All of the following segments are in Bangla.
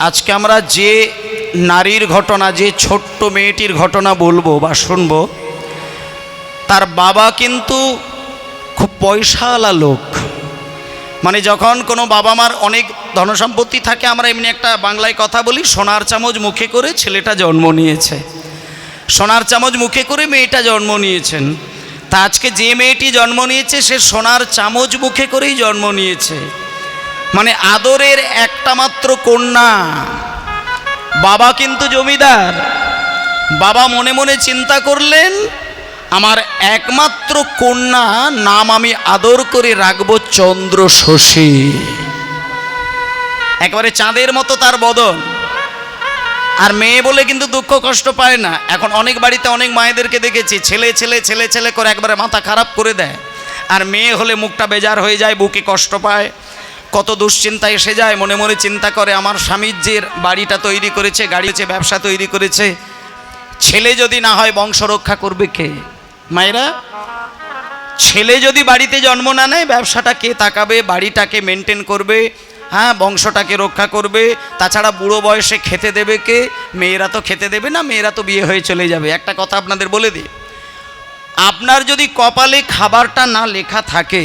আজকে আমরা যে নারীর ঘটনা, যে ছোট্ট মেয়েটির ঘটনা বলবো বা শুনবো, তার বাবা কিন্তু খুব পয়সাওয়ালা লোক। মানে যখন কোনো বাবা মার অনেক ধনসম্পত্তি থাকে, আমরা এমনি একটা বাংলায় কথা বলি, সোনার চামচ মুখে করে ছেলেটা জন্ম নিয়েছে, সোনার চামচ মুখে করে মেয়েটা জন্ম নিয়েছেন। তা আজকে যে মেয়েটি জন্ম নিয়েছে সে সোনার চামচ মুখে করেই জন্ম নিয়েছে, মানে আদরের একটা মাত্র কন্যা। বাবা কিন্তু জমিদার। বাবা মনে মনে চিন্তা করলেন, আমার একমাত্র কন্যা, নাম আমি আদর করে রাখবো চন্দ্র শশী। একেবারে চাঁদের মতো তার বদন। আর মেয়ে বলে কিন্তু দুঃখ কষ্ট পায় না। এখন অনেক বাড়িতে অনেক মায়েদেরকে দেখেছি, ছেলে ছেলে ছেলে ছেলে করে একবারে মাথা খারাপ করে দেয়, আর মেয়ে হলে মুখটা বেজার হয়ে যায়, বুকে কষ্ট পায়, কত দুশ্চিন্তা এসে যায়। মনে মনে চিন্তা করে, আমার স্বামীর যে বাড়িটা তৈরি করেছে, গাড়ি হচ্ছে, ব্যবসা তৈরি করেছে, ছেলে যদি না হয় বংশ রক্ষা করবে কে? মায়েরা, ছেলে যদি বাড়িতে জন্ম না নেয়, ব্যবসাটা কে তাকাবে, বাড়িটাকে মেনটেন করবে, হ্যাঁ, বংশটাকে রক্ষা করবে? তাছাড়া বুড়ো বয়সে খেতে দেবে কে? মেয়েরা তো খেতে দেবে না, মেয়েরা তো বিয়ে হয়ে চলে যাবে। একটা কথা আপনাদের বলে দিই, আপনার যদি কপালে খাবারটা না লেখা থাকে,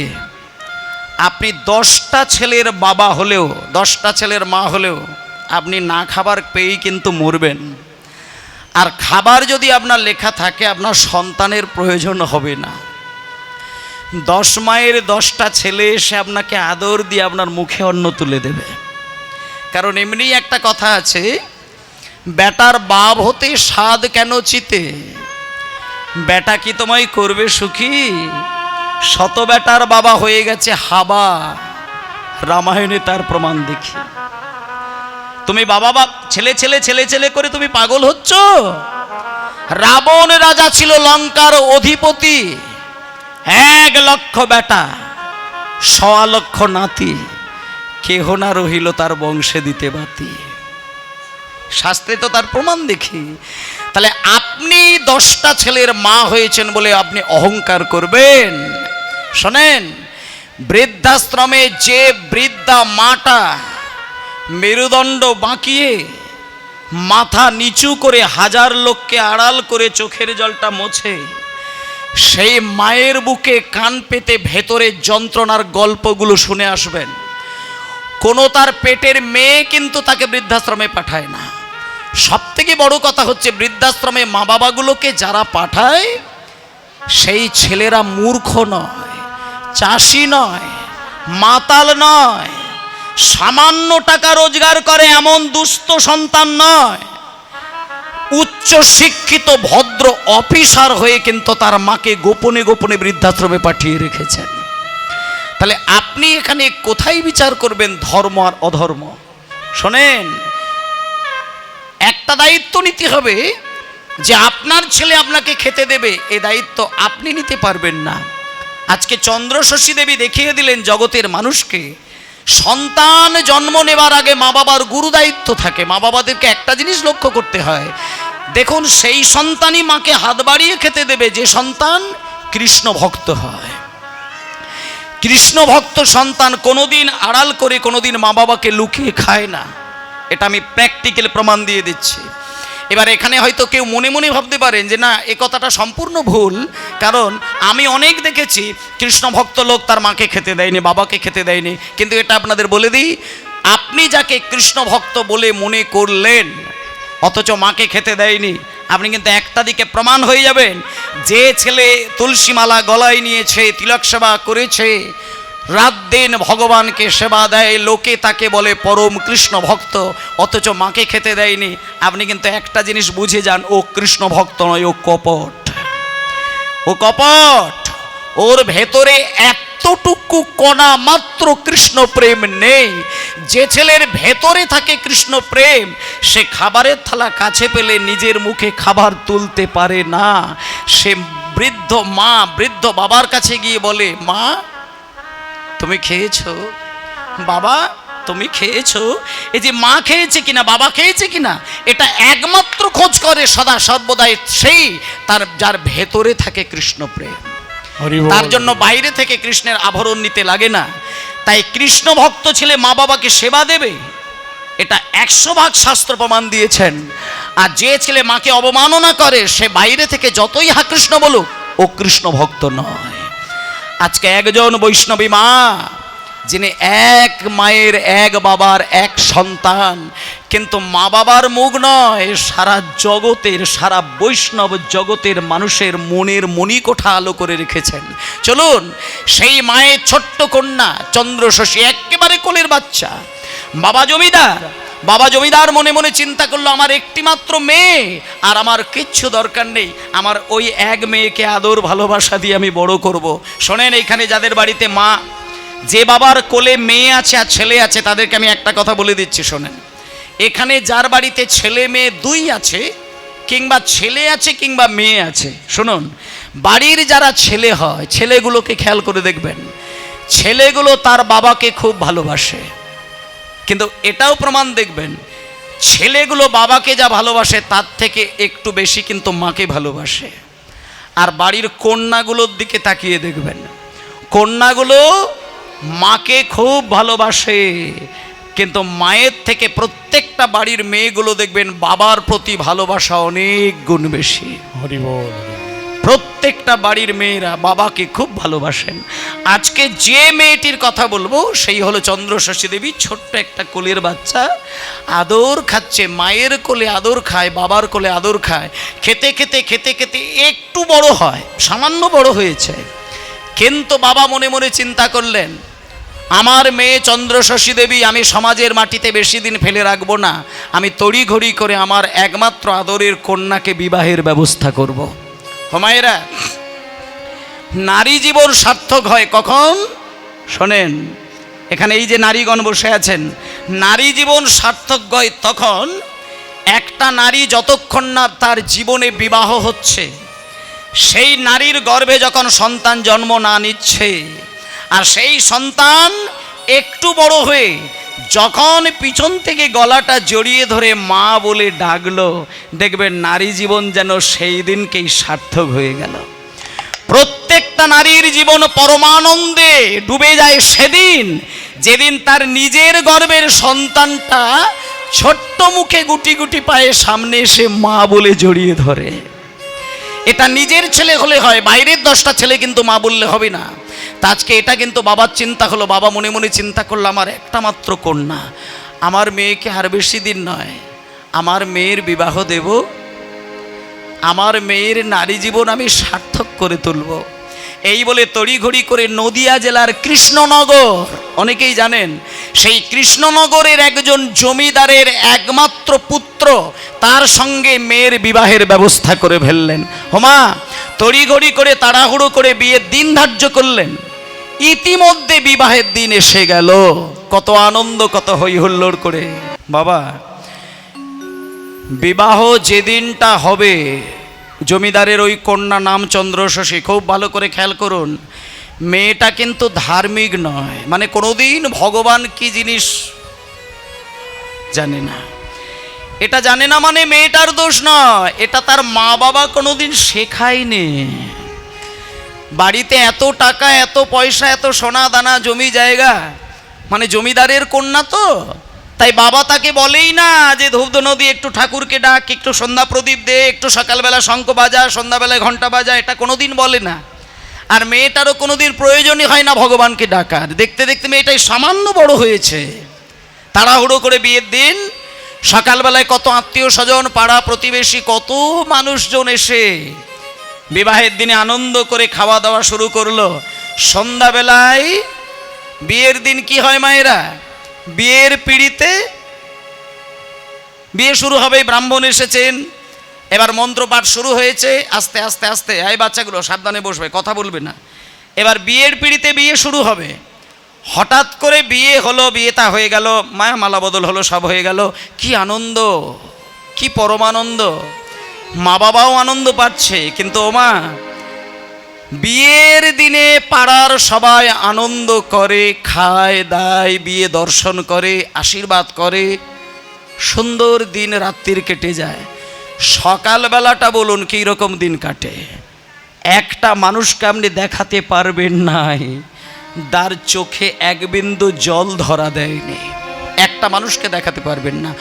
আপনি 10টা ছেলের বাবা হলেও, 10টা ছেলের মা হলেও আপনি না খাবার পেয়েই কিন্তু মরবেন। আর খাবার যদি আপনার লেখা থাকে, আপনার সন্তানের প্রয়োজন হবে না। 10 মায়ের 10টা ছেলে এসে আপনাকে আদর দিয়ে আপনার মুখে অন্ন তুলে দেবে। কারণ এমনি একটা কথা আছে, বেটার বাপ হতে স্বাদ কেন চিতে, বেটা কি তোমায় করবে সুখী? শত বেটার বাবা হয়ে গেছে হাবা, রামায়ণে তার প্রমাণ দেখি। তুমি বাবা বাপ ছেলে ছেলে ছেলে ছেলে করে তুমি পাগল হচ্ছ। রাবণ রাজা ছিল, লঙ্কার অধিপতি, 1 লক্ষ বেটা, 1.25 লক্ষ নাতি, কেহ না রহিল তার বংশে দিতে বাতি। শাস্ত্রে তো তার প্রমাণ দেখি। তাহলে আপনি 10টা ছেলের মা হয়েছেন বলে আপনি অহংকার করবেন? শোনেন, বৃদ্ধাশ্রমে যে বৃদ্ধা মাটা মেরুদণ্ড বাঁকিয়ে মাথা নিচু করে 1000 লোককে আড়াল করে চোখের জলটা মোছে, সেই মায়ের বুকে কান পেতে ভেতরের যন্ত্রণার গল্পগুলো শুনে আসবেন। কোনো তার পেটের মেয়ে কিন্তু তাকে বৃদ্ধাশ্রমে পাঠায় না। সবথেকে বড় কথা হচ্ছে, বৃদ্ধাশ্রমে মা বাবাগুলোকে যারা পাঠায়, সেই ছেলেরা মূর্খ নয়, চাষি নয়, মাতাল নয়, সামান্য টাকা রোজগার করে এমন দুস্থ সন্তান নয়, উচ্চ শিক্ষিত ভদ্র অফিসার হয়ে কিন্তু তার মাকে গোপনে গোপনে বৃদ্ধাশ্রমে পাঠিয়ে রেখেছেন। তাহলে আপনি এখানে কোথায় বিচার করবেন ধর্ম আর অধর্ম? শোনেন, একটা দায়িত্ব নিতে হবে যে আপনার ছেলে আপনাকে খেতে দেবে, এই দায়িত্ব আপনি নিতে পারবেন না। আজকে চন্দ্রশশী দেবী দেখিয়ে দিলেন জগতের মানুষকে, সন্তান জন্ম নেবার আগে মা বাবার গুরু দায়িত্ব থাকে। মা বাবাদেরকে একটা জিনিস লক্ষ্য করতে হয়, দেখুন সেই সন্তানই মাকে হাত বাড়িয়ে খেতে দেবে যে সন্তান কৃষ্ণ ভক্ত হয়। কৃষ্ণ ভক্ত সন্তান কোনোদিন আড়াল করে, কোনোদিন মা বাবাকে লুকিয়ে খায় না। এটা আমি প্র্যাকটিক্যাল প্রমাণ দিয়ে দিচ্ছি। এবার এখানে হয়তো কেউ মনে মনে ভাবতে পারেন যে না, এ কথাটা সম্পূর্ণ ভুল, কারণ আমি অনেক দেখেছি কৃষ্ণ ভক্ত লোক তার মাকে খেতে দেয়নি, বাবাকে খেতে দেয়নি। কিন্তু এটা আপনাদের বলে দিই, আপনি যাকে কৃষ্ণ ভক্ত বলে মনে করলেন অথচ মাকে খেতে দেয়নি, আপনি কিন্তু একটা দিকে প্রমাণ হয়ে যাবেন। যে ছেলে তুলসীমালা গলায় নিয়েছে, তিলক সেবা করেছে, রাত দিন ভগবানকে সেবা দেয়, লোকে তাকে বলে পরম কৃষ্ণ ভক্ত, অথচ মাকে খেতে দেয়নি, আপনি কিন্তু একটা জিনিস বুঝে যান, ও কৃষ্ণ ভক্ত নয়, ও কপট। ও কপট। ওর ভেতরে এতটুকু কণা মাত্র কৃষ্ণ প্রেম নেই। যে ছেলের ভেতরে থাকে কৃষ্ণ প্রেম, সে খাবারের থালা কাছে পেলে নিজের মুখে খাবার তুলতে পারে না। সে বৃদ্ধ মা, বৃদ্ধ বাবার কাছে গিয়ে বলে, মা তুমি খেয়েছো? বাবা তুমি খেয়েছো? এই যে মা খেয়েছে কিনা, বাবা খেয়েছে কিনা, এটা একমাত্র খোঁজ করে সদা সর্বদাই সেই তার যার ভেতরে থাকে কৃষ্ণ প্রেম। তার জন্য বাইরে থেকে কৃষ্ণের আভরণ নিতে লাগে না। তাই কৃষ্ণ ভক্ত ছেলে মা বাবাকে সেবা দেবে, এটা 100 ভাগ শাস্ত্র প্রমাণ দিয়েছেন। আর যে ছেলে মাকে অবমাননা করে সে বাইরে থেকে যতই হা কৃষ্ণ বলুক, ও কৃষ্ণ ভক্ত নয়। আজকে একজন বৈষ্ণবী মা, যিনি এক মায়ের এক বাবার এক সন্তান, কিন্তু মা বাবার মুখ নয়, সারা জগতের, সারা বৈষ্ণব জগতের মানুষের মনের মণিকোঠা আলো করে রেখেছেন। চলুন সেই মায়ের ছোট্ট কন্যা চন্দ্রশশী, একেবারে কোলের বাচ্চা। বাবা জমিদার মনে মনে চিন্তা করলো, আমার একটি মাত্র মেয়ে, আর আমার কিচ্ছু দরকার নেই, আমার ওই এক মেয়েকে আদর ভালোবাসা দিয়ে আমি বড় করব। শোনেন, এখানে যাদের বাড়িতে মা, যে বাবার কোলে মেয়ে আছে আর ছেলে আছে, তাদেরকে আমি একটা কথা বলে দিচ্ছি, শোনেন। এখানে যার বাড়িতে ছেলে মেয়ে দুই আছে, কিংবা ছেলে আছে কিংবা মেয়ে আছে, শুনুন, বাড়ির যারা ছেলে হয়, ছেলেগুলোকে খেয়াল করে দেখবেন, ছেলেগুলো তার বাবাকে খুব ভালোবাসে। কিন্তু এটাও প্রমাণ দেখবেন, ছেলেগুলো বাবাকে যা ভালোবাসে তার থেকে একটু বেশি কিন্তু মাকে ভালোবাসে। আর বাড়ির কন্যাগুলোর দিকে তাকিয়ে দেখবেন, কন্যাগুলো মাকে খুব ভালোবাসে, কিন্তু মায়ের থেকে প্রত্যেকটা বাড়ির মেয়েগুলো দেখবেন বাবার প্রতি ভালোবাসা অনেক গুণ বেশি। হরি বল। প্রত্যেকটা বাড়ির মেয়েরা বাবাকে খুব ভালোবাসেন। আজকে যে মেয়েটির কথা বলবো সেই হলো চন্দ্রশশী দেবী। ছোট্ট একটা কোলের বাচ্চা, আদর খাচ্ছে, মায়ের কোলে আদর খায়, বাবার কোলে আদর খায়। খেতে খেতে খেতে খেতে একটু বড় হয়, সামান্য বড় হয়েছে, কিন্তু বাবা মনে মনে চিন্তা করলেন, আমার মেয়ে চন্দ্রশশী দেবী আমি সমাজের মাটিতে বেশি দিন ফেলে রাখবো না, আমি তড়িঘড়ি করে আমার একমাত্র আদরের কন্যাকে বিবাহের ব্যবস্থা করব। মায়েরা, নারী জীবন সার্থক হয় কখন? শোনেন, এখানে এই যে নারীগণ বসে আছেন, নারী জীবন সার্থক হয় তখন, একটা নারী যতক্ষণ না তার জীবনে বিবাহ হচ্ছে, সেই নারীর গর্ভে যখন সন্তান জন্ম না নিচ্ছে, আর সেই সন্তান একটু বড় হয়ে যখন পিছন থেকে গলাটা জড়িয়ে ধরে মা বলে ডাকলো, দেখবেন নারী জীবন যেন সেই দিনকেই সার্থক হয়ে গেল। প্রত্যেকটা নারীর জীবন পরমানন্দে ডুবে যায় সেদিন, যেদিন তার নিজের গর্ভের সন্তানটা ছোট্ট মুখে গুটি গুটি পায়ে সামনে এসে মা বলে জড়িয়ে ধরে। এটা নিজের ছেলে হলে হয়, বাইরের 10টা ছেলে কিন্তু মা বললে হবে না। তা আজকে এটা কিন্তু বাবার চিন্তা হলো, বাবা মনে মনে চিন্তা করলো, আমার একটা মাত্র কন্যা, আমার মেয়েকে আর বেশি দিন নয়, আমার মেয়ের বিবাহ দেব, আমার মেয়ের নারী জীবন আমি সার্থক করে তুলব। এই বলে তড়িঘড়ি করে নদিয়া জেলার কৃষ্ণনগর, অনেকেই জানেন, সেই কৃষ্ণনগরের একজন জমিদারের একমাত্র পুত্র, তার সঙ্গে মেয়ের বিবাহের ব্যবস্থা করে ফেললেন। হোমা তড়িঘড়ি করে তাড়াহুড়ো করে বিয়ের দিন ধার্য করলেন। ইতিমধ্যে বিবাহের দিন এসে গেল, কত আনন্দ, কত হই হুল্লোড় করে। বাবা, বিবাহ যেদিনটা হবে, জমিদারের ওই কন্যা নাম চন্দ্রশশী, খুব ভালো করে খেয়াল করুন, মেয়েটা কিন্তু ধার্মিক নয়, মানে কোনোদিন ভগবান কি জিনিস জানে না। এটা জানে না মানে মেয়েটার দোষ নয়, এটা তার মা বাবা কোনোদিন শেখায়নি। বাড়িতে এত টাকা, এত পয়সা, এত সোনা দানা, জমি জায়গা, মানে জমিদারের কন্যা তো, তাই বাবা তাকে বলেই না যে ধূপ নদী একটু ঠাকুরকে ডাক, একটু সন্ধ্যা প্রদীপ দে, একটু সকালবেলা শঙ্খ বাজা, সন্ধ্যাবেলায় ঘন্টা বাজা, এটা কোনোদিন বলে না। আর মেয়েটারও কোনোদিন প্রয়োজনই হয় না ভগবানকে ডাকার। দেখতে দেখতে মেয়েটাই সামান্য বড় হয়েছে। তাড়াহুড়ো করে বিয়ের দিন সকালবেলায় কত আত্মীয় স্বজন, পাড়া প্রতিবেশী, কত মানুষজন এসে বিবাহের দিনে আনন্দ করে খাওয়া দাওয়া শুরু করলো। সন্ধ্যাবেলায় বিয়ের দিন কি হয় মায়েরা, বিয়ের পিঁড়িতে বিয়ে শুরু হবে, ব্রাহ্মণ এসেছেন, এবার মন্ত্রপাঠ শুরু হয়েছে, আস্তে আস্তে আস্তে, এই বাচ্চাগুলো সাবধানে বসবে, কথা বলবে না। এবার বিয়ের পিঁড়িতে বিয়ে শুরু হবে। হঠাৎ করে বিয়ে হলো, বিয়েটা হয়ে গেল, মায়া মালা বদল হলো, সব হয়ে গেল। কি আনন্দ, কি পরমানন্দ, মা বাবাও আনন্দ পাচ্ছে। কিন্তু ওমা, বিয়ের দিনে পাড়ার সবাই আনন্দ করে, খায় দায়, বিয়ে দর্শন করে, আশীর্বাদ করে, সুন্দর দিন রাত্রির কেটে যায়। সকালবেলাটা বলুন কী রকম দিন কাটে, একটা মানুষকে আপনি দেখাতে পারবেন নাই, তার চোখে এক বিন্দু জল ধরা দেয়নি। এক একটা মানুষকে দেখাতে পারবেন না।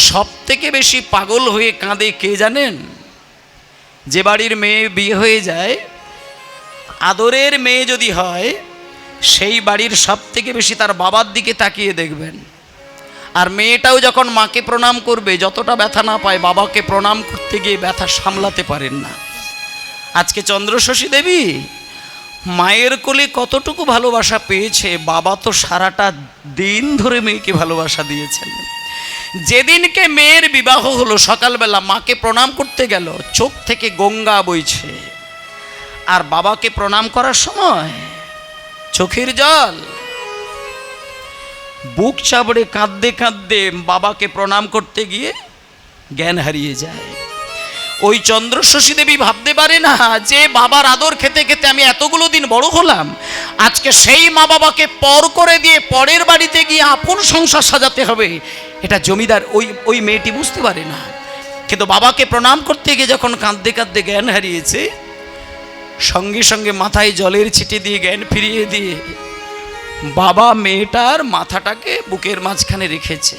সব থেকে বেশি পাগল হয়ে কাঁদে কে জানেন? যে বাড়ির মেয়ে বিয়ে হয়ে যায়, আদরের মেয়ে যদি হয়, সেই বাড়ির সব থেকে বেশি তার বাবার দিকে তাকিয়ে দেখবেন। আর মেয়েটাও যখন মাকে প্রণাম করবে, যতটা ব্যথা না পায়, বাবাকে প্রণাম করতে গিয়ে ব্যথা সামলাতে পারেন না। আজকে চন্দ্রশশী দেবী মায়ের কোলে কতটুকু ভালোবাসা পেয়েছে, বাবা তো সারাটা দিন ধরে মেয়েকে ভালোবাসা দিয়েছেন। যেদিনকে মেয়ের বিবাহ হলো, সকালবেলা মাকে প্রণাম করতে গেল, চোখ থেকে গঙ্গা বইছে, আর বাবাকে প্রণাম করার সময় চোখের জল। বুক চাপড়ে কাঁদতে কাঁদতে বাবাকে প্রণাম করতে গিয়ে জ্ঞান হারিয়ে যায়। ওই চন্দ্রশশী দেবী ভাবতে পারে না যে বাবার আদর খেতে খেতে আমি এতগুলো দিন বড় হলাম, আজকে সেই মা বাবাকে পর করে দিয়ে পরের বাড়িতে গিয়ে আপন সংসার সাজাতে হবে। এটা জমিদার ওই মেয়েটি বুঝতে পারে না। কিন্তু বাবাকে প্রণাম করতে গিয়ে যখন কাঁদতে কাঁদতে জ্ঞান হারিয়েছে, সঙ্গে সঙ্গে মাথায় জলের ছিটে দিয়ে জ্ঞান ফিরিয়ে দিয়ে বাবা মেয়েটার মাথাটাকে বুকের মাঝখানে রেখেছে,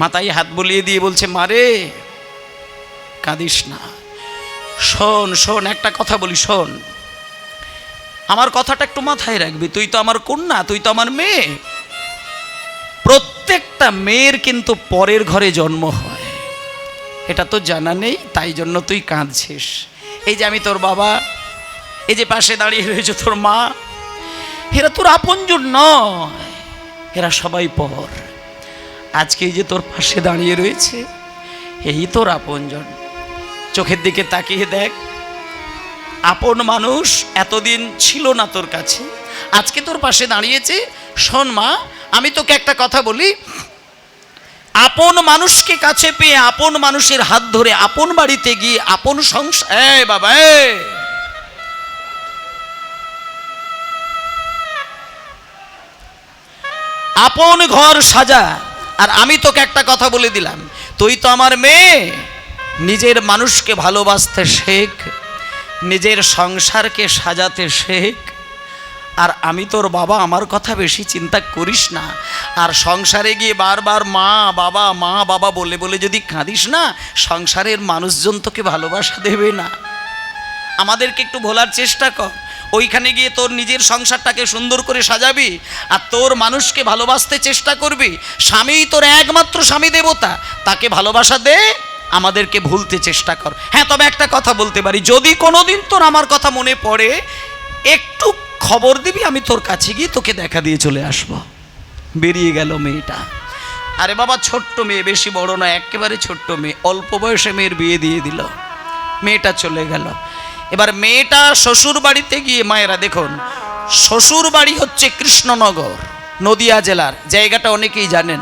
মাথায় হাত বুলিয়ে দিয়ে বলছে, মারে কাঁদিস না, শোন শোন, একটা কথা বলি, শোন, আমার কথাটা একটু মাথায় রাখবি, তুই তো আমার কন্যা, তুই তো আমার মেয়ে। প্রত্যেকটা মেয়ের কিন্তু পরের ঘরে জন্ম হয়, এটা তো জানা নেই, তাই জন্য তুই কাঁদছিস। এই যে আমি তোর বাবা, এই যে পাশে দাঁড়িয়ে রয়েছে তোর মা, এরা তোর আপনজন নয়, এরা সবাই পর। আজকে এই যে তোর পাশে দাঁড়িয়ে রয়েছে, এই তোর আপনজন। চোখের দিকে তাকিয়ে দেখ, আপন মানুষ এতদিন ছিল না তোর কাছে, আজকে তোর পাশে দাঁড়িয়েছে। শোন মা, আমি তোকে একটা কথা বলি, আপন মানুষকে কাছে পেয়ে, আপন মানুষের হাত ধরে আপন বাড়িতে গিয়ে আপন সংসার, এই বাবা, আপন ঘর সাজা। আর আমি তোকে একটা কথা বলে দিলাম, তুই তো আমার মেয়ে, নিজের মানুষকে ভালোবাসতে শেখ, নিজের সংসারকে সাজাতে শেখ। আর আমি তোর বাবা, আমার কথা বেশি চিন্তা করিস না। আর সংসারে গিয়ে বারবার মা বাবা বলে বলে যদি কাঁদিস না, সংসারের মানুষজন তোকে ভালোবাসা দেবে না। আমাদেরকে একটু ভোলার চেষ্টা কর, ওইখানে গিয়ে তোর নিজের সংসারটাকে সুন্দর করে সাজাবি, আর তোর মানুষকে ভালোবাসতে চেষ্টা করবি। স্বামী তোর একমাত্র স্বামী দেবতা, তাকে ভালোবাসা দে, আমাদেরকে ভুলতে চেষ্টা কর। হ্যাঁ, তবে একটা কথা বলতে পারি, যদি কোনোদিন তোর আমার কথা মনে পড়ে, একটু খবর দিবি, আমি তোর কাছে গিয়ে তোকে দেখা দিয়ে চলে আসব। বেরিয়ে গেল মেয়েটা। আরে বাবা, ছোট্ট মেয়ে, বেশি বড় নয়, একেবারে ছোট্ট মেয়ে, অল্প বয়সে মেয়ের বিয়ে দিয়ে দিল, মেয়েটা চলে গেল। এবার মেয়েটা শ্বশুর বাড়িতে গিয়ে, মায়েরা দেখুন, শ্বশুর বাড়ি হচ্ছে কৃষ্ণনগর, নদিয়া জেলার, জায়গাটা অনেকেই জানেন।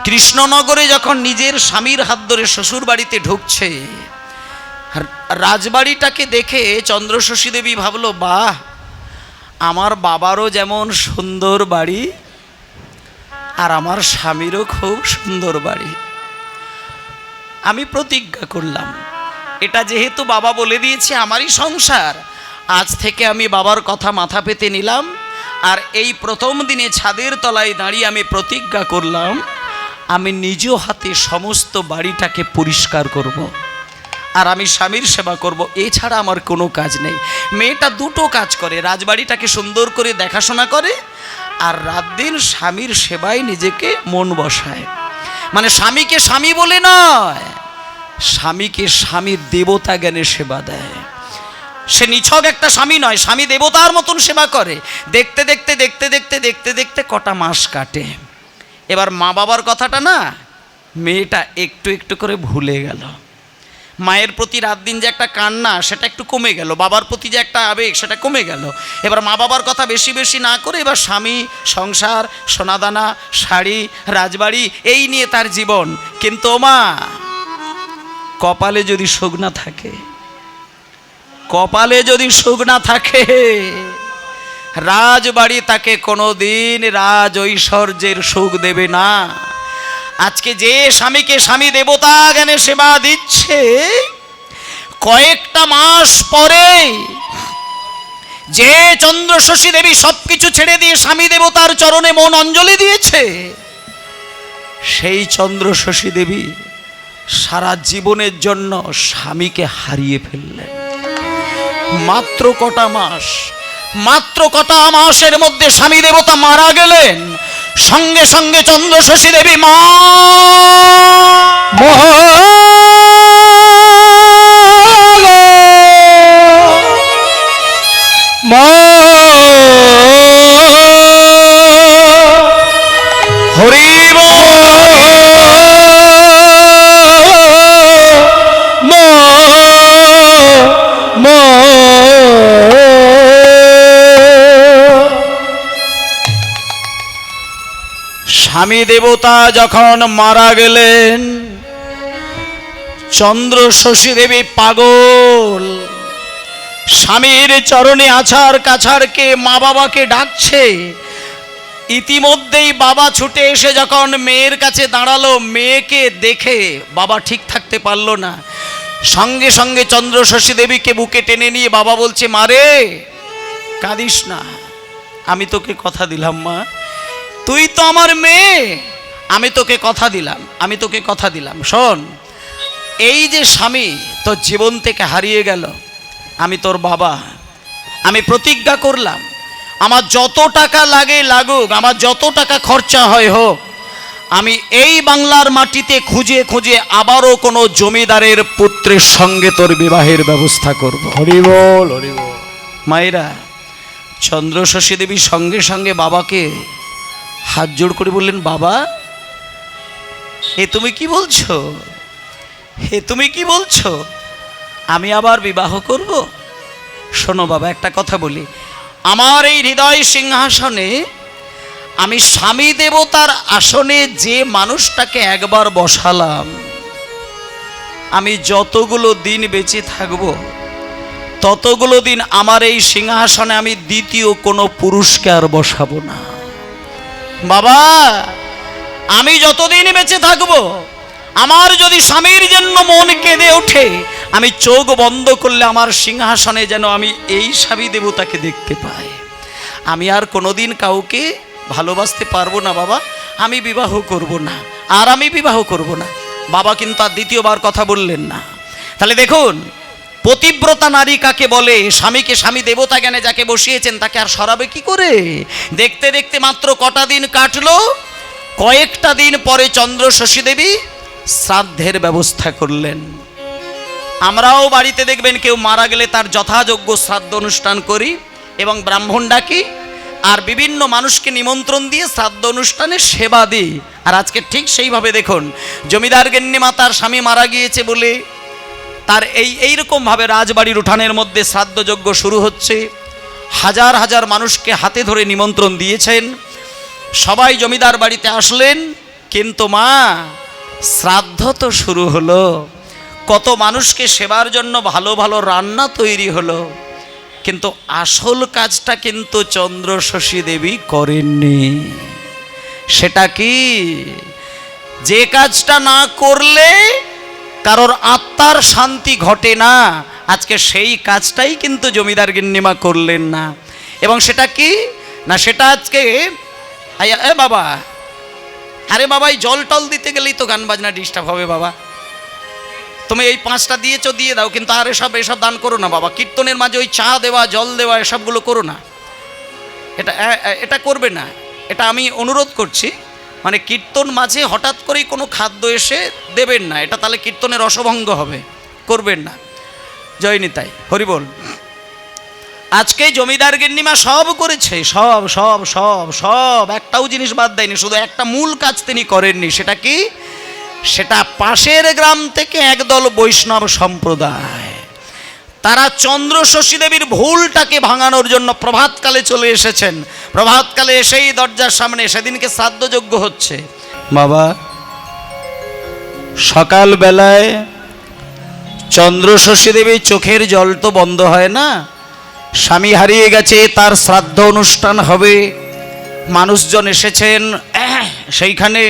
কৃষ্ণনগরে যখন নিজের স্বামীর হাত ধরে শ্বশুর বাড়িতে ঢুকছে, রাজবাড়িটাকে দেখে চন্দ্রশশী দেবী ভাবলো, বাহ, আমার বাবারও যেমন সুন্দর বাড়ি, আর আমার স্বামীরও খুব সুন্দর বাড়ি। আমি প্রতিজ্ঞা করলাম, এটা যেহেতু বাবা বলে দিয়েছে আমারই সংসার, আজ থেকে আমি বাবার কথা মাথা পেতে নিলাম। আর এই প্রথম দিনে ছাদের তলায় দাঁড়িয়ে আমি প্রতিজ্ঞা করলাম, আমি নিজ হাতে সমস্ত বাড়িটাকে পরিষ্কার করব, আর আমি স্বামীর সেবা করব, এছাড়া আমার কোনো কাজ নেই। মেয়েটা দুটো কাজ করে, রাজবাড়িটাকে সুন্দর করে দেখাশোনা করে, আর রাত দিন স্বামীর সেবায় নিজেকে মন বসায়। মানে স্বামীকে স্বামী বলে নয়, স্বামীকে স্বামীর দেবতা জ্ঞানে সেবা দেয়। সে নিছক একটা স্বামী নয়, স্বামী দেবতার মতন সেবা করে। দেখতে দেখতে দেখতে দেখতে দেখতে দেখতে কটা মাস কাটে। এবার মা বাবার কথাটা না মেয়েটা একটু একটু করে ভুলে গেল। মায়ের প্রতি রাত দিন যে একটা কান্না, সেটা একটু কমে গেল, বাবার প্রতি যে একটা আবেগ, সেটা কমে গেল। এবার মা বাবার কথা বেশি বেশি না করে এবার স্বামী, সংসার, সোনাদানা, শাড়ি, রাজবাড়ি, এই নিয়ে তার জীবন। কিন্তু মা, কপালে যদি সুখ না থাকে, কপালে যদি সুখ না থাকে, রাজবাড়ি তাকে কোনোদিন রাজ ঐশ্বর্যের সুখ দেবে না। আজকে যে স্বামীকে স্বামী দেবতা জ্ঞানে সেবা দিচ্ছে, কয়েকটা মাস পরে যে চন্দ্রশশী দেবী সবকিছু ছেড়ে দিয়ে স্বামী দেবতার চরণে মন অঞ্জলি দিয়েছে, সেই চন্দ্রশশী দেবী সারা জীবনের জন্য স্বামীকে হারিয়ে ফেললেন। মাত্র কটা মাসের মধ্যে স্বামী দেবতা মারা গেলেন। সঙ্গে সঙ্গে চন্দ্রশশী দেবী মা স্বামী দেবতা যখন মারা গেলেন, চন্দ্রশশী দেবী পাগল। স্বামীর চরণে আছাড় কাছাড়কে মা বাবাকে ডাকছে। ইতিমধ্যেই বাবা ছুটে এসে যখন মেয়ের কাছে দাঁড়ালো, মেয়েকে দেখে বাবা ঠিক থাকতে পারলো না। সঙ্গে সঙ্গে চন্দ্রশশী দেবীকে বুকে টেনে নিয়ে বাবা বলছে, মারে কাঁদিস না, আমি তোকে কথা দিলাম মা, তুই তো আমার মেয়ে, আমি তোকে কথা দিলাম শোন, এই যে স্বামী তোর জীবন থেকে হারিয়ে গেল, আমি তোর বাবা, আমি প্রতিজ্ঞা করলাম আমার যত টাকা লাগে লাগুক, আমার যত টাকা খরচা হয় হোক, আমি এই বাংলার মাটিতে খুঁজে খুঁজে আবারও কোনো জমিদারের পুত্রের সঙ্গে তোর বিবাহের ব্যবস্থা করব। হরি বল, হরি বল। মায়েরা, চন্দ্রশশী দেবী সঙ্গে সঙ্গে বাবাকে হাত জোড় করে বললেন, বাবা এ তুমি কি বলছো, আমি আবার বিবাহ করব? শোনো বাবা, একটা কথা বলি, আমার এই হৃদয় সিংহাসনে আমি স্বামী দেবতার আসনে যে মানুষটাকে একবার বসালাম, আমি যতগুলো দিন বেঁচে থাকব ততগুলো দিন আমার এই সিংহাসনে আমি দ্বিতীয় কোনো পুরুষকে আর বসাবো না। বাবা, আমি যতদিন বেঁচে থাকবো, আমার যদি স্বামীর জন্য মন কেঁদে ওঠে, আমি চোখ বন্ধ করলে আমার সিংহাসনে যেন আমি এই স্বামী দেবতাকে দেখতে পাই। আমি আর কোনোদিন কাউকে ভালোবাসতে পারবো না বাবা, আমি বিবাহ করব না, বাবা কিন্তু আর দ্বিতীয়বার কথা বললেন না। তাহলে দেখুন, পতিব্রতা নারী কাকে বলে? স্বামীকে স্বামী দেবতা জ্ঞানে যাকে বসিয়েছেন তাকে আর সরাবে কি করে? দেখতে দেখতে মাত্র কটা দিন কাটলো, কয়েকটা দিন পরে চন্দ্রশশী দেবী শ্রাদ্ধের ব্যবস্থা করলেন। আমরাও বাড়িতে দেখবেন কেউ মারা গেলে তার যথাযোগ্য শ্রাদ্ধ অনুষ্ঠান করি এবং ব্রাহ্মণ ডাকি, আর বিভিন্ন মানুষকে নিমন্ত্রণ দিয়ে শ্রাদ্ধ অনুষ্ঠানে সেবা দিই। আর আজকে ঠিক সেইভাবে দেখুন, জমিদার গিন্নিমা তার স্বামী মারা গিয়েছে বলে তার এইরকমভাবে রাজবাড়ির উঠানের মধ্যে শ্রাদ্ধযজ্ঞ শুরু হচ্ছে। হাজার হাজার মানুষকে হাতে ধরে নিমন্ত্রণ দিয়েছেন, সবাই জমিদার বাড়িতে আসলেন, কিন্তু মা শ্রাদ্ধ তো শুরু হলো, কত মানুষকে সেবার জন্য ভালো ভালো রান্না তৈরি হলো, কিন্তু আসল কাজটা কিন্তু চন্দ্রশশী দেবী করেননি। সেটা কি? যে কাজটা না করলে কারোর আত্মার শান্তি ঘটে না, আজকে সেই কাজটাই কিন্তু জমিদার গিন্নিমা করলেন না। এবং সেটা কি না, সেটা আজকে বাবা, আরে বাবা, এই জল টল দিতে গেলেই তো গান বাজনা ডিস্টার্ব হবে বাবা, তুমি এই 5টা দিয়েছো দিয়ে দাও, কিন্তু আর এসব দান করো না বাবা। কীর্তনের মাঝে ওই চা দেওয়া, জল দেওয়া, এসবগুলো করো না, এটা করবে না, এটা আমি অনুরোধ করছি। মানে কীর্তন মাঝে হঠাৎ করেই কোনো খাদ্য এসে দেবেন না, এটা তাহলে কীর্তনের অসভঙ্গ হবে, করবেন না। জয় নিতাই, হরি বল। আজকে জমিদার গিন্নিমা সব করেছে, সব সব সব সব একটাও জিনিস বাদ দেয়নি, শুধু একটা মূল কাজ তিনি করেননি। সেটা কি? সেটা পাশের গ্রাম থেকে একদল বৈষ্ণব সম্প্রদায়, তারা চন্দ্রশশী দেবীর ভুলটাকে ভাঙানোর জন্য প্রভাতকালে চলে এসেছেন। প্রভাতকালে এসেই দরজার সামনে সেদিনকে শ্রাদ্ধযজ্ঞ হচ্ছে। বাবা, সকালবেলায় চন্দ্রশশী দেবীর চোখের জল তো বন্ধ হয় না, স্বামী হারিয়ে গেছে, তার শ্রাদ্ধ অনুষ্ঠান হবে, মানুষজন এসেছেন, সেইখানে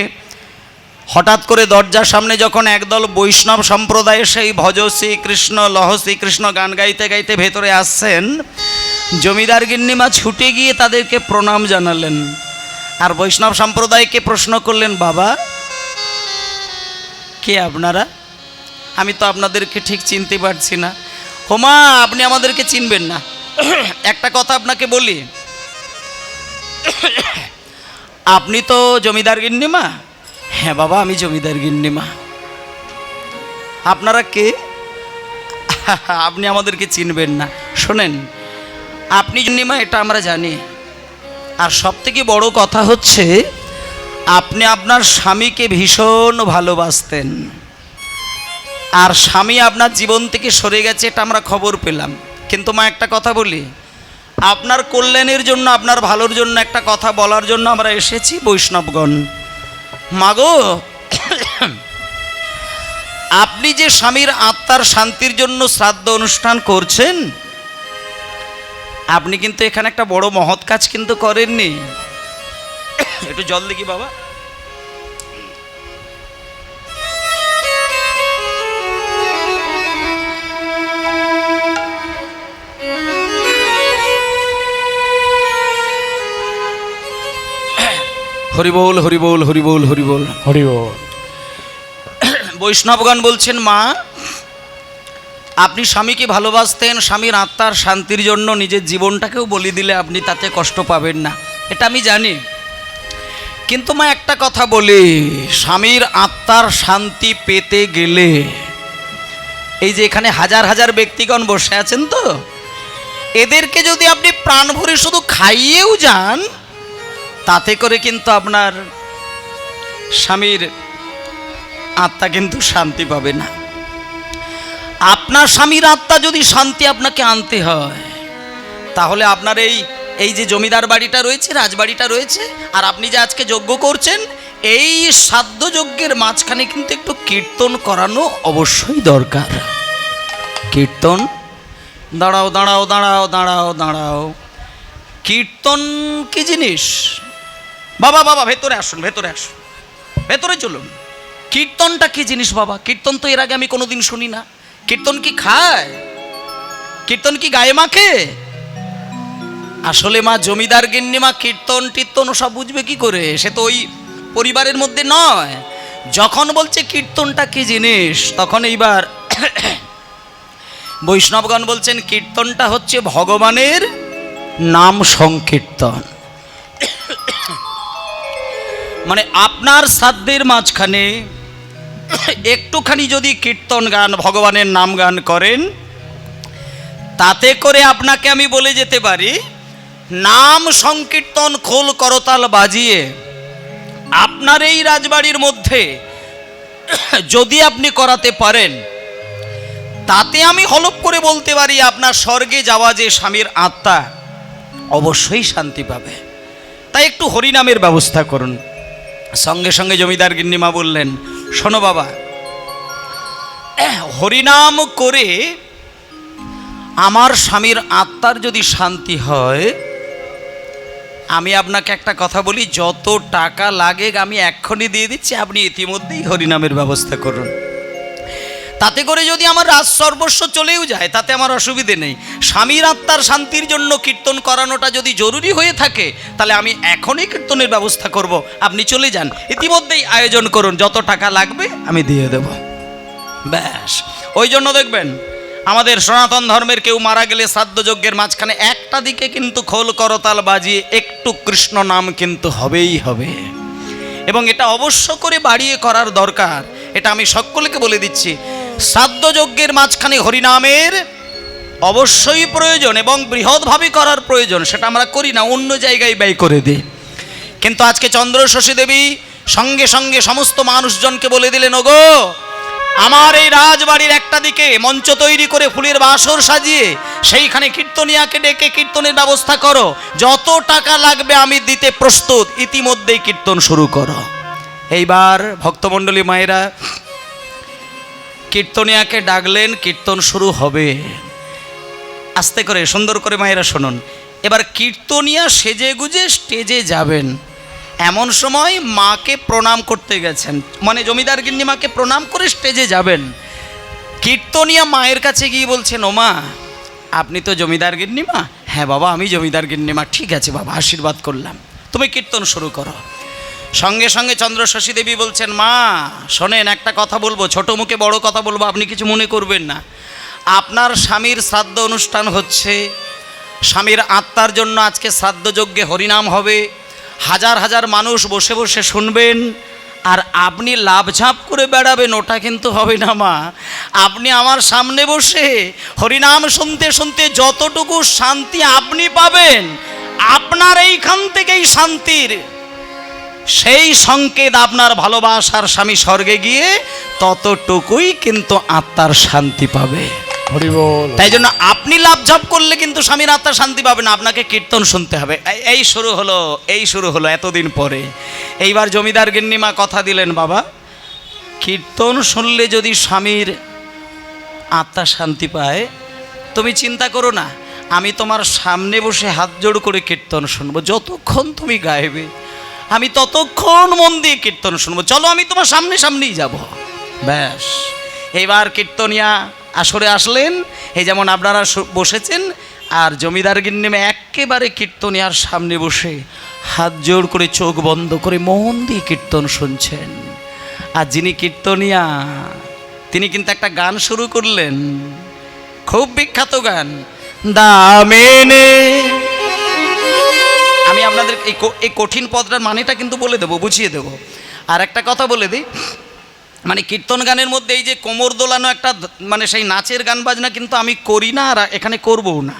হঠাৎ করে দরজার সামনে যখন একদল বৈষ্ণব সম্প্রদায় সেই ভজ শ্রীকৃষ্ণ লহ শ্রীকৃষ্ণ গান গাইতে গাইতে ভেতরে আসছেন, জমিদার গিন্নিমা ছুটে গিয়ে তাদেরকে প্রণাম জানালেন, আর বৈষ্ণব সম্প্রদায়কে প্রশ্ন করলেন, বাবা কে আপনারা? আমি তো আপনাদেরকে ঠিক চিনতে পারছি না। হোমা, আপনি আমাদেরকে চিনবেন না। একটা কথা আপনাকে বলি, আপনি তো জমিদার গিন্নিমা? হ্যাঁ বাবা, আমি জমিদার গিন্নিমা। আপনারা কে? আপনি আমাদেরকে চিনবেন না। শোনেন, আপনি গিন্নিমা এটা আমরা জানি, আর সবথেকে বড় কথা হচ্ছে আপনি আপনার স্বামীকে ভীষণ ভালোবাসতেন, আর স্বামী আপনার জীবন থেকে সরে গেছে এটা আমরা খবর পেলাম। কিন্তু মা, একটা কথা বলি, আপনার কল্যাণের জন্য, আপনার ভালোর জন্য একটা কথা বলার জন্য আমরা এসেছি বৈষ্ণবগণ। মাগো, আপনি যে স্বামীর আত্মার শান্তির জন্য শ্রাদ্ধ অনুষ্ঠান করছেন, আপনি কিন্তু এখানে একটা বড় মহৎ কাজ কিন্তু করেননি। একটু জল দেখি বাবা। হরিবোল হরিবোল হরিবোল হরিবোল হরিবোল। বৈষ্ণবগণ বলছেন, মা, আপনি স্বামীকে ভালোবাসতেন, স্বামীর আত্মার শান্তির জন্য নিজের জীবনটাকেও বলি দিলে আপনি তাতে কষ্ট পাবেন না, এটা আমি জানি। কিন্তু মা, একটা কথা বলি, স্বামীর আত্মার শান্তি পেতে গেলে এই যে এখানে হাজার হাজার ব্যক্তিগণ বসে আছেন, তো এদেরকে যদি আপনি প্রাণ ভরে শুধু খাইয়েও যান, তাতে করে কিন্তু আপনার স্বামীর আত্মা কিন্তু শান্তি পাবে না। আপনার স্বামীর আত্মা যদি শান্তি আপনাকে আনতে হয়, তাহলে আপনার এই যে জমিদার বাড়িটা রয়েছে, রাজবাড়িটা রয়েছে, আর আপনি যে আজকে যজ্ঞ করছেন, এই সাধ্য যজ্ঞের মাঝখানে কিন্তু একটু কীর্তন করানো অবশ্যই দরকার। কীর্তন, দাঁড়াও দাঁড়াও দাঁড়াও দাঁড়াও দাঁড়াও, কীর্তন কি জিনিস? বাবা বাবা, ভেতরে আসুন, ভেতরে আসুন, ভেতরে চলুন। কীর্তনটা কি জিনিস বাবা? কীর্তন তো এর আগে আমি কোনোদিন শুনি না। কীর্তন কি খায়? কীর্তন কি গায়ে মাখে? আসলে মা, জমিদার গিন্নিমা কীর্তন টির্তন সব বুঝবে কি করে? সে তো ওই পরিবারের মধ্যে নয়। যখন বলছে কীর্তনটা কি জিনিস, তখন এইবার বৈষ্ণবগণ বলছেন কীর্তনটা হচ্ছে ভগবানের নাম সংকীর্তন। মানে আপনার শ্রাদ্ধের মাঝখানে একটুখানি যদি কীর্তন গান, ভগবানের নাম গান করেন, তাতে করে আপনাকে আমি বলে যেতে পারি, নাম সংকীর্তন খোল করতাল বাজিয়ে আপনার এই রাজবাড়ির মধ্যে যদি আপনি করাতে পারেন, তাতে আমি হলপ করে বলতে পারি আপনার স্বর্গে যাওয়া যে স্বামীর আত্মা অবশ্যই শান্তি পাবে। তাই একটু হরিনামের ব্যবস্থা করুন। সঙ্গে সঙ্গে জমিদার গিন্নিমা বললেন, শোনো বাবা, হরিনাম করে আমার স্বামীর আত্মার যদি শান্তি হয়, আমি আপনাকে একটা কথা বলি, যত টাকা লাগে আমি এক্ষুনি দিয়ে দিচ্ছি, আপনি ইতিমধ্যেই হরিনামের ব্যবস্থা করুন। তাতে করে যদি আমার রাজ সর্বস্ব চলেও যায়, তাতে আমার অসুবিধে নেই। স্বামীর আত্মার শান্তির জন্য কীর্তন করানোটা যদি জরুরি হয়ে থাকে, তাহলে আমি এখনই কীর্তনের ব্যবস্থা করব, আপনি চলে যান, ইতিমধ্যেই আয়োজন করুন, যত টাকা লাগবে আমি দিয়ে দেব। ব্যাস। ওই জন্য দেখবেন আমাদের সনাতন ধর্মের কেউ মারা গেলে শ্রাদ্ধযজ্ঞের মাঝখানে একটা দিকে কিন্তু খোল করতাল বাজিয়ে একটু কৃষ্ণ নাম কিন্তু হবেই হবে, এবং এটা অবশ্য করে বাড়িয়ে করার দরকার। এটা আমি সকলকে বলে দিচ্ছি, শ্রাদ্ধযজ্ঞের মাঝখানে হরিনামের অবশ্যই প্রয়োজন এবং বৃহৎভাবে করার প্রয়োজন। সেটা আমরা করি না, অন্য জায়গায় ব্যয় করে দিই। কিন্তু আজকে চন্দ্রশশী দেবী সঙ্গে সঙ্গে সমস্ত মানুষজনকে বলে দিলেন, ওগো, আমার এই রাজবাড়ির একটা দিকে মঞ্চ তৈরি করে ফুলের বাসর সাজিয়ে সেইখানে কীর্তনিয়াকে ডেকে কীর্তনের ব্যবস্থা করো, যত টাকা লাগবে আমি দিতে প্রস্তুত, ইতিমধ্যেই কীর্তন শুরু করো। এইবার ভক্তমণ্ডলী মায়েরা কীর্তনিয়াকে ডাকলেন, কীর্তন শুরু হবে। আস্তে করে সুন্দর করে মায়েরা শুনুন। এবার কীর্তনিয়া সেজে গুজে স্টেজে যাবেন, এমন সময় মাকে প্রণাম করতে গেছেন, মানে জমিদার গিন্নিমাকে প্রণাম করে স্টেজে যাবেন। কীর্তনিয়া মায়ের কাছে গিয়ে বলছেন, ও মা, আপনি তো জমিদার গিন্নিমা? হ্যাঁ বাবা, আমি জমিদার গিন্নিমা। ঠিক আছে বাবা, আশীর্বাদ করলাম, তুমি কীর্তন শুরু করো। সঙ্গে সঙ্গে চন্দ্রশশী দেবী বলছেন, মা শোনেন, একটা কথা বলবো, ছোট মুখে বড় কথা বলবো, আপনি কিছু মনে করবেন না। আপনার স্বামীর শ্রাদ্ধ অনুষ্ঠান হচ্ছে, স্বামীর আত্মার জন্য আজকে শ্রাদ্ধযজ্ঞে হরিনাম হবে, হাজার হাজার মানুষ বসে বসে শুনবেন, আর আপনি লাভঝাপ করে বেড়াবেন, ওটা কিন্তু হবে না মা। আপনি আমার সামনে বসে হরিনাম শুনতে শুনতে যতটুকু শান্তি আপনি পাবেন, আপনার এইখান থেকেই শান্তির সেই সংকেত আপনার ভালোবাসার স্বামী স্বর্গে গিয়ে ততটুকুই কিন্তু আত্মার শান্তি পাবে। তাই জন্য আপনি লাভঝাপ করলে কিন্তু স্বামীর আত্মা শান্তি পাবে না, আপনাকে কীর্তন শুনতে হবে। এই শুরু হলো এতদিন পরে। এইবার জমিদার গিন্নিমা কথা দিলেন, বাবা কীর্তন শুনলে যদি স্বামীর আত্মা শান্তি পায়, তুমি চিন্তা করো না, আমি তোমার সামনে বসে হাত জোড় করে কীর্তন শুনবো, যতক্ষণ তুমি গাইবে আমি ততক্ষণ মন দিয়ে কীর্তন শুনবো, চলো আমি তোমার সামনেই যাব। ব্যাস, এইবার কীর্তনিয়া আসরে আসলেন, এই যেমন আপনারা বসেছেন, আর জমিদার গিন্নিমা একেবারে কীর্তনিয়ার সামনে বসে হাত জোড় করে চোখ বন্ধ করে মন দিয়ে কীর্তন শুনছেন। আর যিনি কীর্তনিয়া, তিনি কিন্তু একটা গান শুরু করলেন, খুব বিখ্যাত গান, দামেনে। আমি আপনাদের এই কঠিন পদটার মানেটা কিন্তু বলে দেবো, বুঝিয়ে দেবো। আর একটা কথা বলে দিই, মানে কীর্তন গানের মধ্যে এই যে কোমর দোলানো একটা মানে সেই নাচের গান বাজনা কিন্তু আমি করি না, আর এখানে করবও না।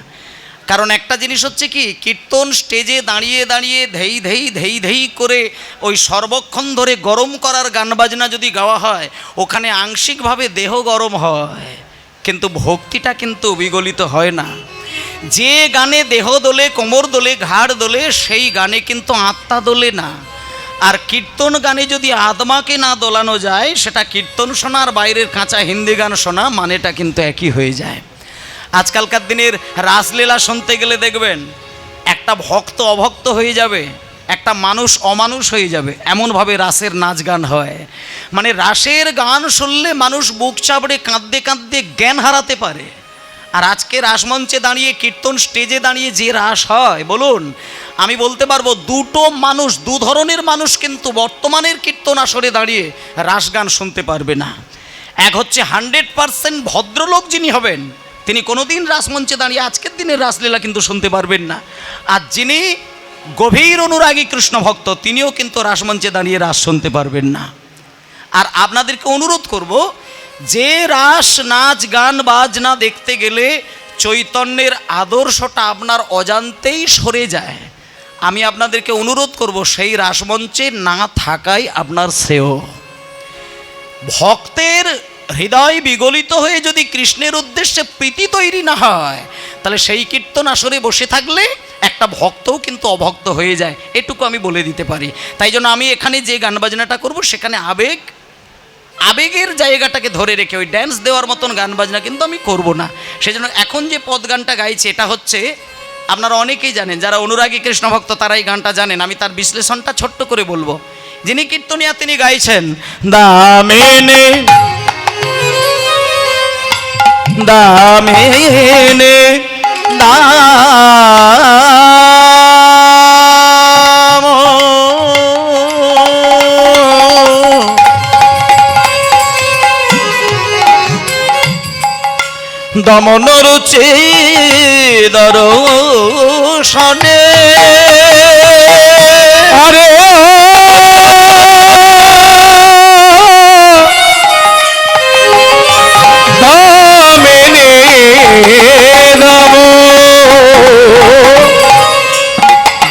কারণ একটা জিনিস হচ্ছে কি, কীর্তন স্টেজে দাঁড়িয়ে দাঁড়িয়ে ধেই ধেই ধেই ধেই করে ওই সর্বক্ষণ ধরে গরম করার গান বাজনা যদি গাওয়া হয়, ওখানে আংশিকভাবে দেহ গরম হয়, কিন্তু ভক্তিটা কিন্তু বিগলিত হয় না। যে গানে দেহ দোলে, কোমর দোলে, ঘাড় দোলে, সেই গানে কিন্তু আত্মা দোলে না। আর কীর্তন গানে যদি আত্মাকে না দোলানো যায়, সেটা কীর্তন শোনা আর বাইরের কাঁচা হিন্দি গান শোনা মানেটা কিন্তু একই হয়ে যায়। আজকালকার দিনের রাসলীলা শুনতে গেলে দেখবেন একটা ভক্ত অভক্ত হয়ে যাবে, একটা মানুষ অমানুষ হয়ে যাবে, এমনভাবে রাসের নাচ গান হয়। মানে রাসের গান শুনলে মানুষ বুক চাপড়ে কাঁদতে কাঁদতে জ্ঞান হারাতে পারে। আর আজকে রাসমঞ্চে দাঁড়িয়ে, কীর্তন স্টেজে দাঁড়িয়ে যে রাস হয়, বলুন, আমি বলতে পারবো দু ধরনের মানুষ কিন্তু বর্তমানের কীর্তন আসরে দাঁড়িয়ে রাস গান শুনতে পারবে না। এক হচ্ছে 100% ভদ্রলোক যিনি হবেন, তিনি কোনোদিন রাসমঞ্চে দাঁড়িয়ে আজকের দিনের রাসলীলা কিন্তু শুনতে পারবেন না। আর যিনি গভীর অনুরাগী কৃষ্ণ ভক্ত, তিনিও কিন্তু রাসমঞ্চে দাঁড়িয়ে রাস শুনতে পারবেন না। আর আপনাদেরকে অনুরোধ করব, যে রাস নাচ গান বাজনা দেখতে গেলে চৈতন্যের আদর্শটা আপনার অজান্তেই সরে যায়, আমি আপনাদেরকে অনুরোধ করব সেই রাসমঞ্চে না থাকাই আপনার শ্রেয়। ভক্তের হৃদয় বিগলিত হয়ে যদি কৃষ্ণের উদ্দেশ্যে প্রীতি তৈরি না হয়, তাহলে সেই কীর্তন আসরে বসে থাকলে একটা ভক্তও কিন্তু অভক্ত হয়ে যায়, এটুকু আমি বলে দিতে পারি। তাই জন্য আমি এখানে যে গান বাজনাটা করব, সেখানে আবেগের জায়গাটাকে ধরে রেখে ওই ড্যান্স দেওয়ার মতন গান বাজনা কিন্তু আমি করব না। সেজন্য এখন যে পদ গানটা গাইছে, এটা হচ্ছে, আপনারা অনেকেই জানেন, যারা অনুরাগী কৃষ্ণ ভক্ত তারা এই গানটা জানেন, আমি তার বিশ্লেষণটা ছোট্ট করে বলবো। যিনি কীর্তনিয়া তিনি গাইছেন, দামেনে দামেনে দাম দমন রুচি দর্শনে, আরে দামিনী নম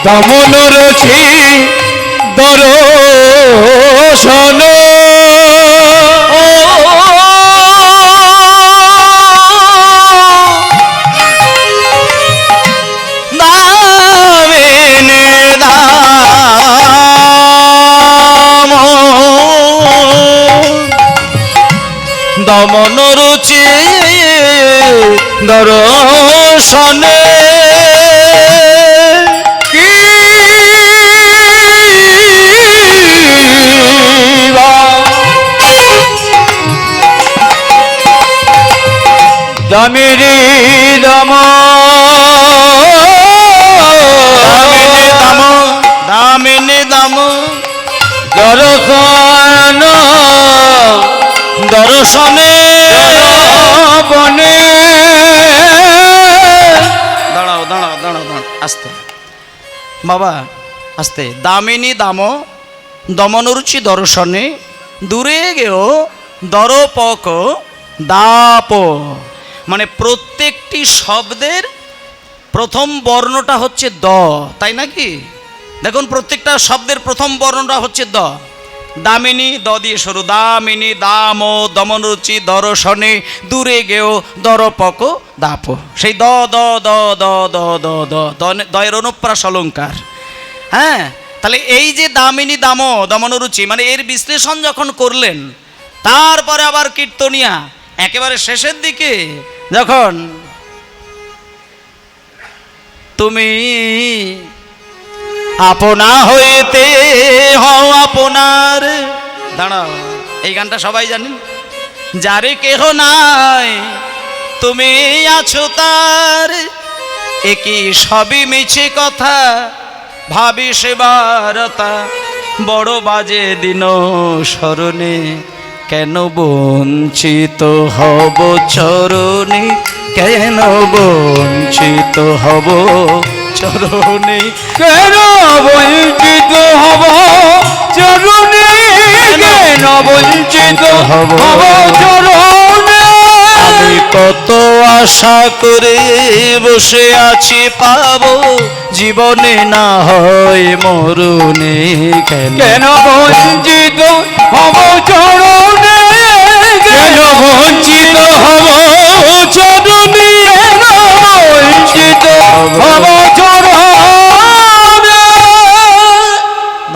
দমন রুচি দর্শনে, দমন রুচি দর্শনে, কি দামিনী দম দামিনী দম দর্শন দর্শনে বনে। দাঁড়াও দাঁড়াও দাঁড়াও দাঁড়াও, আস্তে বাবা আস্তে। দামিনী দাম দমনরুচি দর্শনে দূরে গেও দরপক দাপ। মানে প্রত্যেকটি শব্দের প্রথম বর্ণটা হচ্ছে দ, তাই নাকি? দেখুন প্রত্যেকটা শব্দের প্রথম বর্ণটা হচ্ছে দ। দামিনী দ দিয়ে শুরু, দামিনী দাম দমনরুচি দর্শনে দূরে গেও দরপক দাপ। সেই দ দ দ দ দ দ দ দয়ের অনুপ্রাস অলঙ্কার। হ্যাঁ, তাহলে এই যে দামিনী দাম দমনরুচি, মানে এর বিশ্লেষণ যখন করলেন, তারপরে আবার কীর্তনিয়া একেবারে শেষের দিকে যখন তুমি আপনা হইতে হও আপনার, দাঁড়াও, এই গানটা সবাই জানেন। যারে কেহ নাই তুমি আছো তার, একই সবই মিছে কথা ভাবি সেবারতা, বড় বাজে দিন স্মরণে কেন বঞ্চিত হব চরণে, কেন বঞ্চিত হব চরণে, কেন বঞ্চিত হব চরণে, কেন বঞ্চিত হব চরণে। আমি কত আশা করে বসে আছি পাবো, জীবনে না হয় মরণে, কেন বঞ্চিত হব চরণে,